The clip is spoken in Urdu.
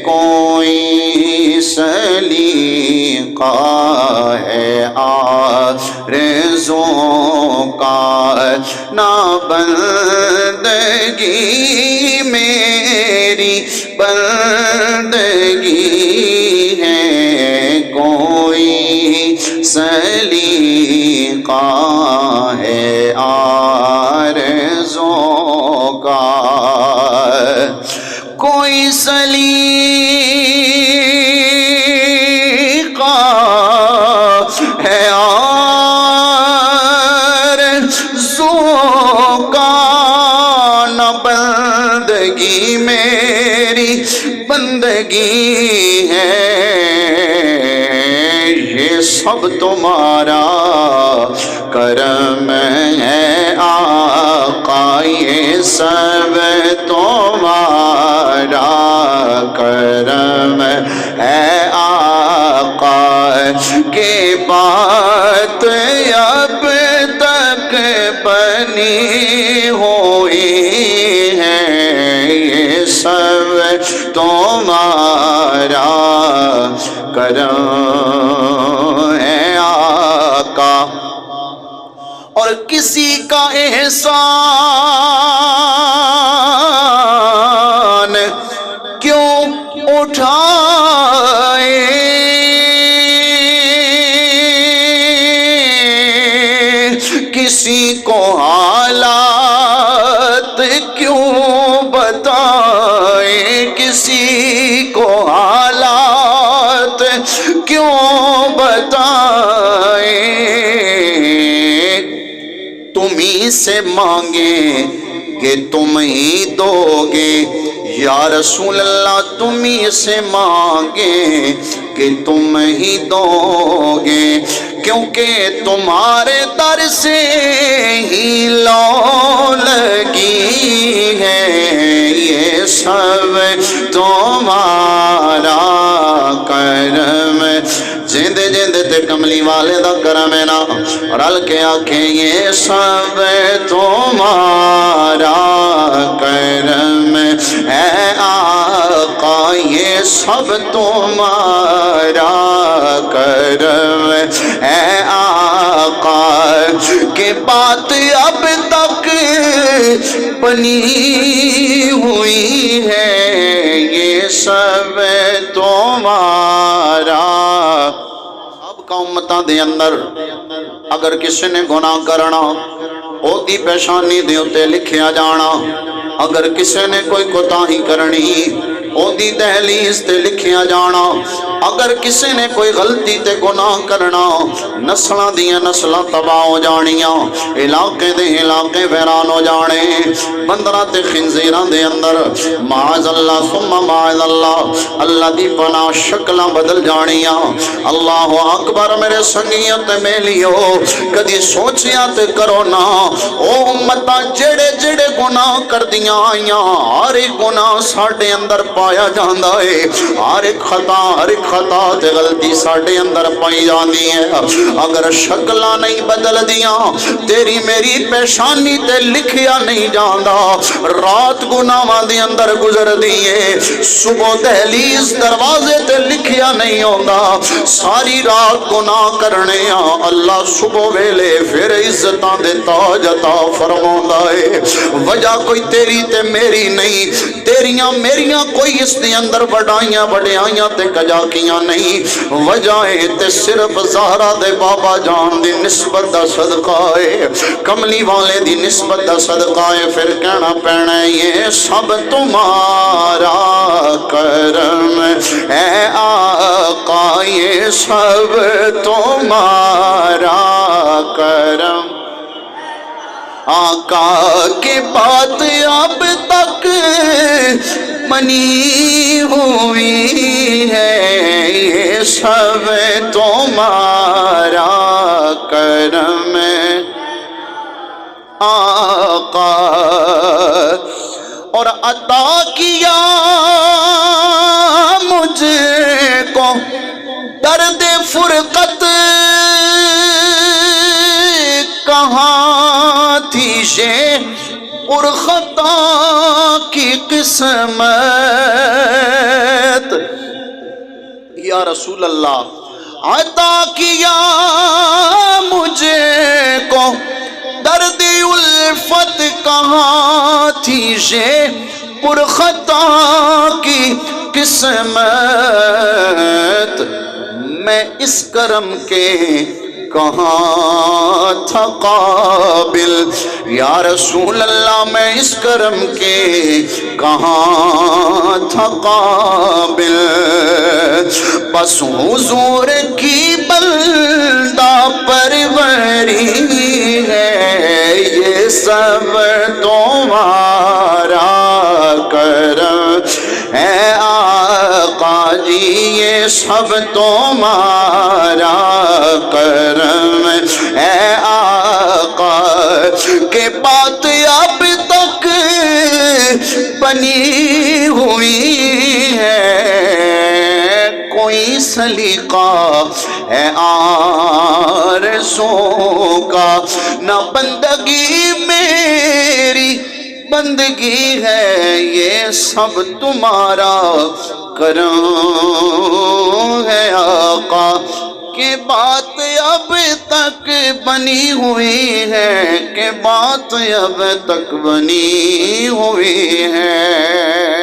کوئی سلیقہ ہے آرزوں کا نہ بندگی میری بندگی ہے کوئی سلیقہ ہے آرزوں کا کوئی سلیقہ ہے آرزوں کا نہ بندگی میری بندگی ہے یہ سب تمہارا کرم ہے آقا یہ سب تمہارا کرم ہے آقا کی بات اب تک بنی ہوئی ہے یہ سب تمہارا کرم ہے آقا اور کسی کا احسان کیوں اٹھائے کسی کو حالات کیوں بتائے کسی کو حالات کیوں بتائے تمہیں سے مانگیں کہ تم ہی دو گے یا رسول اللہ تمہیں سے مانگیں کہ تم ہی دو گے کیونکہ تمہارے در سے ہی لو لگی ہے یہ سب تمہارا کرم جند جند تے کملی والے دا کرم ہے نا رل کے آکھیں یہ سب تمہارا کرم ہے آقا یہ سب تمہارا کرم ہے آقا کہ بات اب تک بنی ہوئی ہے یہ سب تمہارا سب کا امتاں دے اندر اگر کسی نے گناہ کرنا او دی پیشانی دے اتے لکھیا جانا اگر کسی نے کوئی کوتاہی کرنی او دی دہلیز تے لکھیا جانا اگر کسی نے کوئی غلطی تے گناہ کرنا نسلہ دیا نسلہ تباہ ہو جانیاں علاقے دے علاقے ویران ہو جانے بندرہ تے خنزیران دے اندر معاذ اللہ ثم معاذ اللہ اللہ دی پناہ شکلہ بدل جانیاں اللہ اکبر میرے سنگیت میں لیو کدی سوچیا تے کرو نا او امتہ جڑے جڑے گناہ کر دیا آئیاں ہر ایک گناہ ساڑھے اندر پایا جاندہ ہے ہر ایک خطا تے غلطی ساڑھے اندر پائی جاندی ہے اگر شکلہ نہیں بدل دیا تیری میری پیشانی تے لکھیا نہیں جاندہ رات گناہ دے اندر گزر دیئے صبح دہلیز دروازے تے لکھیا نہیں ہوندہ ساری رات گناہ کرنے اللہ صبح ویلے پھر عزتاں دے تاج عطا فرماؤندہ ہے وجہ کوئی تیری تے میری نہیں تیریاں میریاں کوئی اس دے اندر بڑھائیاں بڑھائیاں تے کجا کیاں نہیں وجہ ہے تے صرف زہرہ دے بابا جان دی نسبت دا صدقہ ہے کملی والے دی نسبت دا صدقہ ہے پھر کہنا پہنے یہ سب تمہارا کرم ہے آقا یہ سب تمہارا کرم آقا کی بات اب تک بنی ہوئی ہے یہ سب تمہارا کرم آقا اور عطا کیا مجھ کو درد فرقت کہاں تھی یہ اور خطا کی قسمت یا رسول اللہ عطا کیا مجھے کو درد الفت کہاں تھی یہ پرخطا کی قسمت میں اس کرم کے کہاں تھا قابل یا رسول اللہ میں اس کرم کے کہاں تھا قابل بس حضور کی بندہ پروری ہے یہ سب تمہارا کرم اے آقا جی یہ سب تمہارا کرم اے آقا کہ بات اب تک بنی ہوئی ہے کوئی سلیقہ ہے آرزوں کا نہ بندگی میری بندگی ہے یہ سب تمہارا کرم ہے آقا کہ بات اب تک بنی ہوئی ہے کہ بات اب تک بنی ہوئی ہے